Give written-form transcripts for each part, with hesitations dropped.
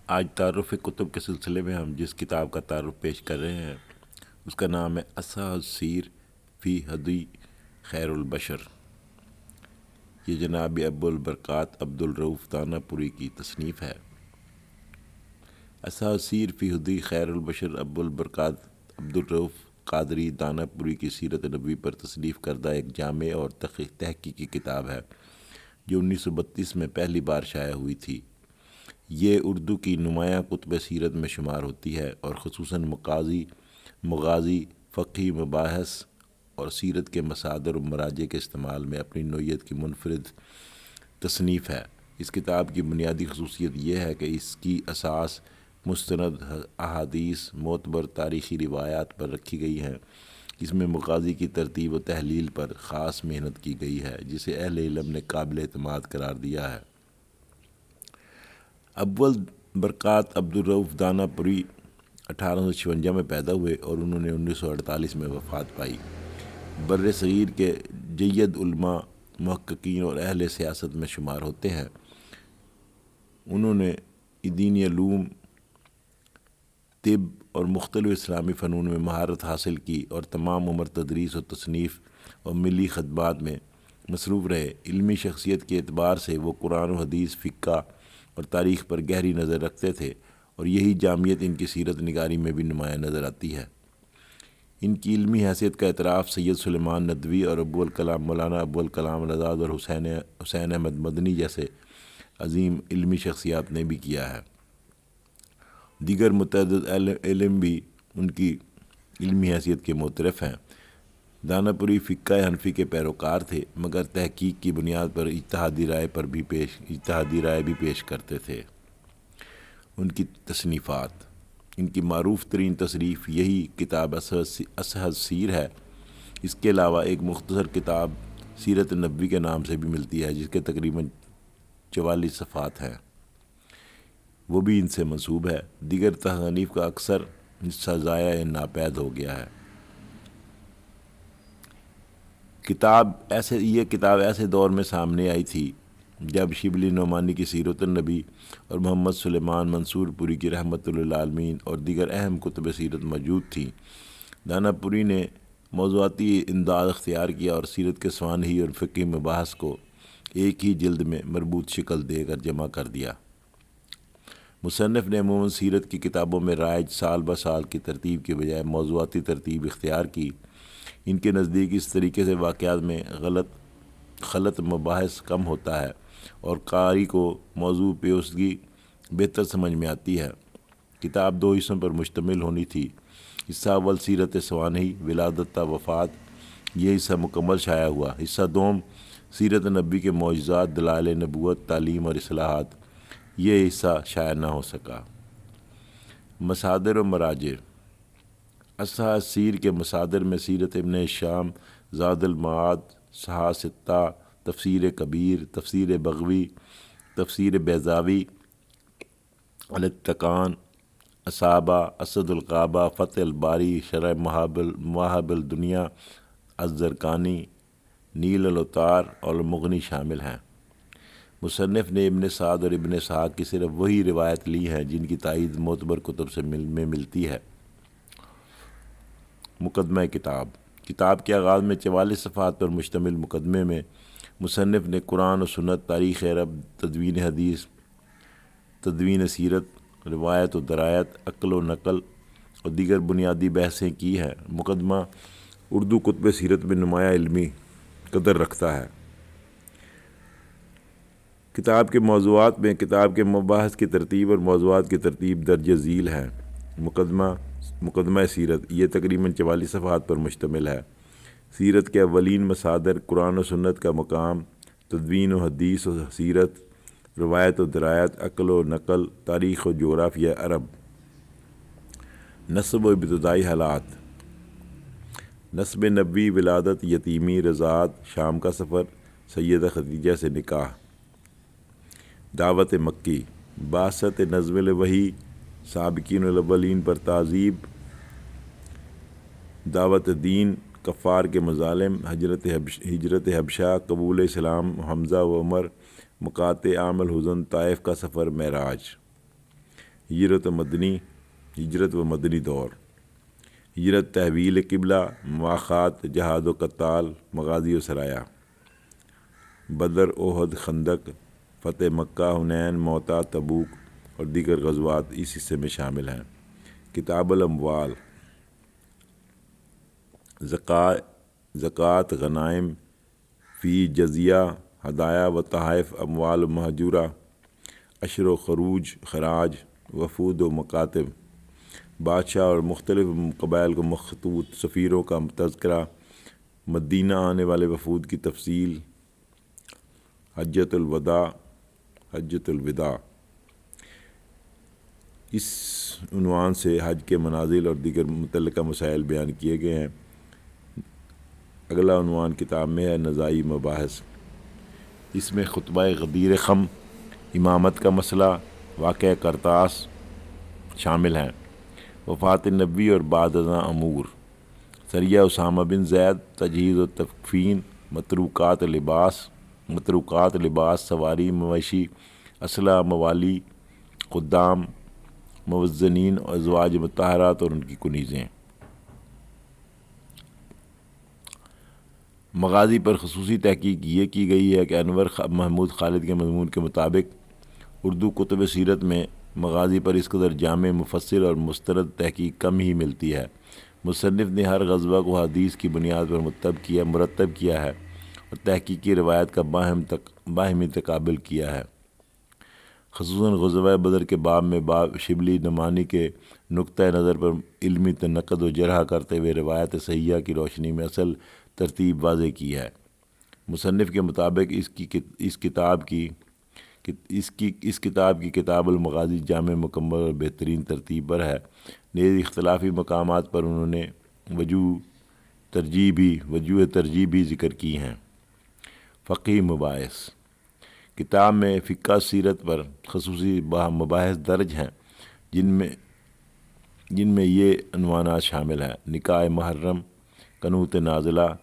آج تعارف کتب کے سلسلے میں ہم جس کتاب کا تعارف پیش کر رہے ہیں اس کا نام ہے السیر فی ہدی خیر البشر۔ یہ جناب ابو البرکات عبد الرؤف دانہ پوری کی تصنیف ہے۔ السیر فی ہدی خیر البشر ابو البرکات عبد الرؤف قادری دانہ پوری کی سیرت نبوی پر تصنیف کردہ ایک جامع اور تحقیقی کتاب ہے جو 1932 میں پہلی بار شائع ہوئی تھی۔ یہ اردو کی نمایاں کتب سیرت میں شمار ہوتی ہے اور خصوصاً مغازی، فقہی مباحث اور سیرت کے مصادر و مراجع کے استعمال میں اپنی نوعیت کی منفرد تصنیف ہے۔ اس کتاب کی بنیادی خصوصیت یہ ہے کہ اس کی اساس مستند احادیث معتبر تاریخی روایات پر رکھی گئی ہیں۔ اس میں مغازی کی ترتیب و تحلیل پر خاص محنت کی گئی ہے جسے اہل علم نے قابل اعتماد قرار دیا ہے۔ ابو برکات عبد الرؤف دانہ پوری 1856 میں پیدا ہوئے اور انہوں نے 1948 میں وفات پائی۔ بر صغیر کے جید علماء، محققین اور اہل سیاست میں شمار ہوتے ہیں۔ انہوں نے دینی علوم، طب اور مختلف اسلامی فنون میں مہارت حاصل کی اور تمام عمر تدریس و تصنیف اور ملی خدمات میں مصروف رہے۔ علمی شخصیت کے اعتبار سے وہ قرآن و حدیث، فقہ اور تاریخ پر گہری نظر رکھتے تھے اور یہی جامعیت ان کی سیرت نگاری میں بھی نمایاں نظر آتی ہے۔ ان کی علمی حیثیت کا اعتراف سید سلیمان ندوی اور مولانا ابو الکلام آزاد اور حسین احمد مدنی جیسے عظیم علمی شخصیات نے بھی کیا ہے۔ دیگر متعدد علم بھی ان کی علمی حیثیت کے معترف ہیں۔ دانہ پوری فقہ حنفی کے پیروکار تھے مگر تحقیق کی بنیاد پر اجتہادی رائے بھی پیش کرتے تھے۔ ان کی تصنیفات، ان کی معروف ترین تصنیف یہی کتاب السیر ہے۔ اس کے علاوہ ایک مختصر کتاب سیرت نبوی کے نام سے بھی ملتی ہے جس کے تقریباً 44 صفحات ہیں، وہ بھی ان سے منسوب ہے۔ دیگر تصانیف کا اکثر حصہ ضائع یا ناپید ہو گیا ہے۔ یہ کتاب ایسے دور میں سامنے آئی تھی جب شبلی نعمانی کی سیرت النبی اور محمد سلیمان منصور پوری کی رحمت للعالمین اور دیگر اہم کتب سیرت موجود تھیں۔ دانہ پوری نے موضوعاتی انداز اختیار کیا اور سیرت کے سوانحی اور فقہی مباحث کو ایک ہی جلد میں مربوط شکل دے کر جمع کر دیا۔ مصنف نے عموماً سیرت کی کتابوں میں رائج سال بہ سال کی ترتیب کے بجائے موضوعاتی ترتیب اختیار کی۔ ان کے نزدیک اس طریقے سے واقعات میں غلط مباحث کم ہوتا ہے اور قاری کو موضوع پیوستگی بہتر سمجھ میں آتی ہے۔ کتاب 2 حصوں پر مشتمل ہونی تھی۔ حصہ اول سیرت سوانحی ولادت تا وفات، یہ حصہ مکمل شائع ہوا۔ حصہ دوم سیرت نبی کے معجزات، دلائل نبوت، تعلیم اور اصلاحات، یہ حصہ شائع نہ ہو سکا۔ مصادر و مراجع۔ السیر کے مصادر میں سیرت ابن ہشام، زاد المعاد، صحاح ستہ، تفسیر کبیر، تفسیر بغوی، تفسیر بیضاوی، الاتقان، اصابہ، اسد الغابہ، فتح الباری، شرح مواہب الدنیا، الزرقانی، نیل الاوطار اور المغنی شامل ہیں۔ مصنف نے ابن سعد اور ابن اسحاق کی صرف وہی روایت لی ہیں جن کی تائید معتبر کتب میں ملتی ہے۔ مقدمہ کتاب کے آغاز میں 44 صفحات پر مشتمل مقدمے میں مصنف نے قرآن و سنت، تاریخ عرب، تدوین حدیث، تدوین سیرت، روایت و درایت، عقل و نقل اور دیگر بنیادی بحثیں کی ہیں۔ مقدمہ اردو کتب سیرت میں نمایاں علمی قدر رکھتا ہے۔ کتاب کے موضوعات میں کتاب کے مباحث کی ترتیب اور موضوعات کی ترتیب درج ذیل ہیں۔ مقدمہ سیرت، یہ تقریباً 44 صفحات پر مشتمل ہے۔ سیرت کے اولین مصادر، قرآن و سنت کا مقام، تدوین و حدیث و سیرت، روایت و درایت، عقل و نقل، تاریخ و جغرافیہ عرب۔ نسب و ابتدائی حالات۔ نسب نبوی، ولادت، یتیمی، رضاعت، شام کا سفر، سیدہ خدیجہ سے نکاح۔ دعوت مکی، بعثت نظم الوحی، سابقین الاولین پر تعذیب، دعوت دین، کفار کے مظالم، ہجرت حبشہ، قبول اسلام حمزہ و عمر، مقاطع عام الحزن، طائف کا سفر، معراج۔ ہجرت و مدنی دور، ہجرت تحویل قبلہ، مواخات، جہاد و قتال، مغازی و سرایا، بدر، احد، خندق، فتح مکہ، حنین، موتا، تبوک اور دیگر غزوات اس حصے میں شامل ہیں۔ کتاب الاموال، زکوٰۃ، غنائم، فی، جزیہ، ہدایہ و تحائف، اموال مہجورہ، عشر و خروج، خراج، وفود و مکاتب، بادشاہ اور مختلف قبائل کو مخطوط، سفیروں کا تذکرہ، مدینہ آنے والے وفود کی تفصیل، حجۃ الوداع۔ اس عنوان سے حج کے منازل اور دیگر متعلقہ مسائل بیان کیے گئے ہیں۔ اگلا عنوان کتاب میں ہے نزائی مباحث۔ اس میں خطبہ غدیر خم، امامت کا مسئلہ، واقعہ کرتاس شامل ہیں، وفات نبی اور بعد ازاں امور، سریہ اسامہ بن زید، تجہیز و تکفین، متروکات لباس، سواری، مویشی، اسلحہ، موالی، خدام، موزنین، ازواج مطہرات اور ان کی کنیزیں۔ مغازی پر خصوصی تحقیق یہ کی گئی ہے کہ انور محمود خالد کے مضمون کے مطابق اردو کتب سیرت میں مغازی پر اس قدر جامع، مفصل اور مستند تحقیق کم ہی ملتی ہے۔ مصنف نے ہر غزوہ کو حدیث کی بنیاد پر مرتب کیا ہے اور تحقیقی روایت کا باہمی تقابل کیا ہے۔ خصوصاً غزوہ بدر کے باب میں شبلی نعمانی کے نقطۂ نظر پر علمی تنقد و جرح کرتے ہوئے روایت صحیحہ کی روشنی میں اصل ترتیب واضح کی ہے۔ مصنف کے مطابق اس کتاب کی کتاب المغازی جامع، مکمل اور بہترین ترتیب پر ہے۔ نیز اختلافی مقامات پر انہوں نے وجوہ ترجیح بھی ذکر کی ہیں۔ فقہی مباحث، کتاب میں فقہ سیرت پر خصوصی مباحث درج ہیں، جن میں یہ عنوانات شامل ہیں: نکاح محرم، قنوت نازلہ،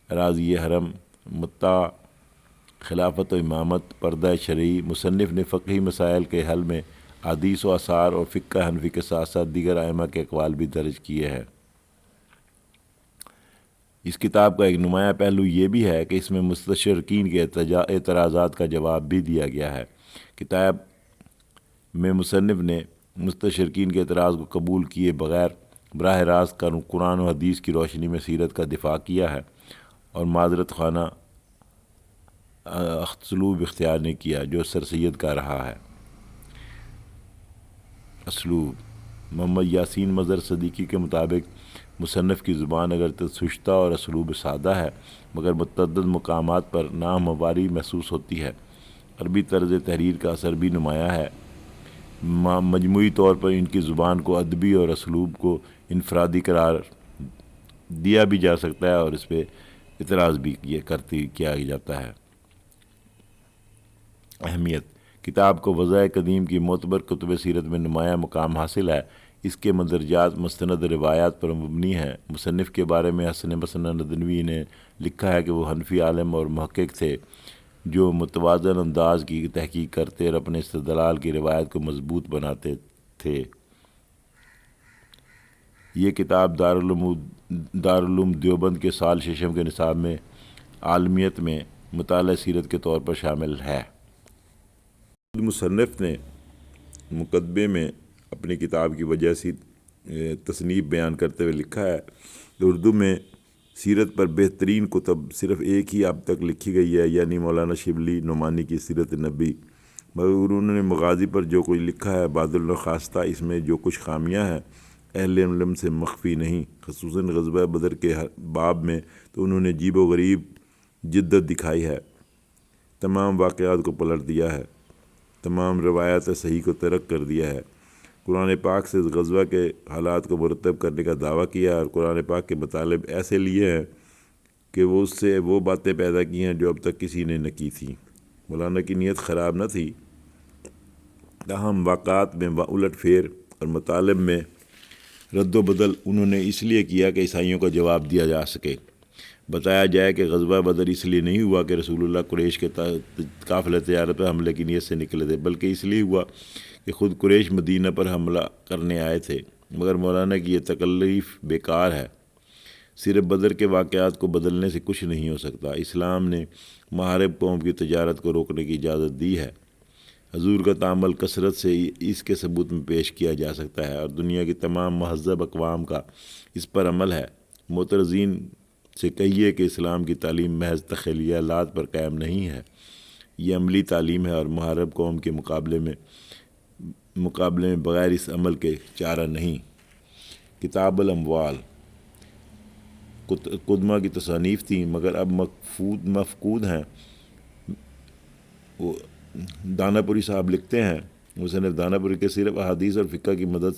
اراضی حرم، متع، خلافت و امامت، پردہ شرعی۔ مصنف نے فقہی مسائل کے حل میں احادیث و آثار اور فقہ حنفی کے ساتھ ساتھ دیگر ائمہ کے اقوال بھی درج کیے ہیں۔ اس کتاب کا ایک نمایاں پہلو یہ بھی ہے کہ اس میں مستشرقین کے اعتراضات کا جواب بھی دیا گیا ہے۔ کتاب میں مصنف نے مستشرقین کے اعتراض کو قبول کیے بغیر براہ راست قرآن و حدیث کی روشنی میں سیرت کا دفاع کیا ہے اور معذرت خانہ اسلوب اختیار نہیں کیا جو سر سید کا رہا ہے۔ اسلوب، محمد یاسین مظہر صدیقی کے مطابق مصنف کی زبان اگرچہ سشتہ اور اسلوب سادہ ہے مگر متعدد مقامات پر ناہمواری محسوس ہوتی ہے۔ عربی طرز تحریر کا اثر بھی نمایاں ہے۔ مجموعی طور پر ان کی زبان کو ادبی اور اسلوب کو انفرادی قرار دیا بھی جا سکتا ہے اور اس پہ اعتراض بھی کیا جاتا ہے۔ اہمیت، کتاب کو وضع قدیم کی معتبر کتب سیرت میں نمایاں مقام حاصل ہے۔ اس کے مندرجات مستند روایات پر مبنی ہیں۔ مصنف کے بارے میں حسن بصری ندوی نے لکھا ہے کہ وہ حنفی عالم اور محقق تھے جو متوازن انداز کی تحقیق کرتے اور اپنے استدلال کی روایت کو مضبوط بناتے تھے۔ یہ کتاب دارالعلوم دیوبند کے سال ششم کے نصاب میں عالمیت میں مطالعہ سیرت کے طور پر شامل ہے۔ مصنف نے مقدمے میں اپنی کتاب کی وجہ سے تصنیف بیان کرتے ہوئے لکھا ہے کہ اردو میں سیرت پر بہترین کتب صرف ایک ہی اب تک لکھی گئی ہے، یعنی مولانا شبلی نعمانی کی سیرت نبی، مگر انہوں نے مغازی پر جو کچھ لکھا ہے بعد الخواستہ اس میں جو کچھ خامیاں ہیں اہل علم سے مخفی نہیں۔ خصوصاً غزوہ بدر کے باب میں تو انہوں نے عجیب و غریب جدت دکھائی ہے، تمام واقعات کو پلٹ دیا ہے، تمام روایات صحیح کو ترک کر دیا ہے، قرآن پاک سے اس غزوہ کے حالات کو مرتب کرنے کا دعویٰ کیا ہے اور قرآن پاک کے مطالب ایسے لیے ہیں کہ وہ اس سے وہ باتیں پیدا کی ہیں جو اب تک کسی نے نہ کی تھی۔ مولانا کی نیت خراب نہ تھی، تاہم واقعات میں الٹ پھیر اور مطالب میں رد و بدل انہوں نے اس لیے کیا کہ عیسائیوں کا جواب دیا جا سکے۔ بتایا جائے کہ غزوہ بدر اس لیے نہیں ہوا کہ رسول اللہ قریش کے قافلہ تجارت پر حملے کی نیت سے نکلے تھے، بلکہ اس لیے ہوا کہ خود قریش مدینہ پر حملہ کرنے آئے تھے، مگر مولانا کی یہ تکلیف بیکار ہے۔ صرف بدر کے واقعات کو بدلنے سے کچھ نہیں ہو سکتا۔ اسلام نے محارب قوم کی تجارت کو روکنے کی اجازت دی ہے۔ حضور کا تعامل کثرت سے اس کے ثبوت میں پیش کیا جا سکتا ہے، اور دنیا کی تمام مہذب اقوام کا اس پر عمل ہے۔ معترضین سے کہیے کہ اسلام کی تعلیم محض تخیلات پر قائم نہیں ہے، یہ عملی تعلیم ہے، اور محارب قوم کے مقابلے میں بغیر اس عمل کے چارہ نہیں۔ کتاب الاموال قدمہ کی تصانیف تھیں، مگر اب مفقود ہیں۔ وہ داناپوری صاحب لکھتے ہیں، مصنف داناپوری کے صرف احادیث اور فقہ کی مدد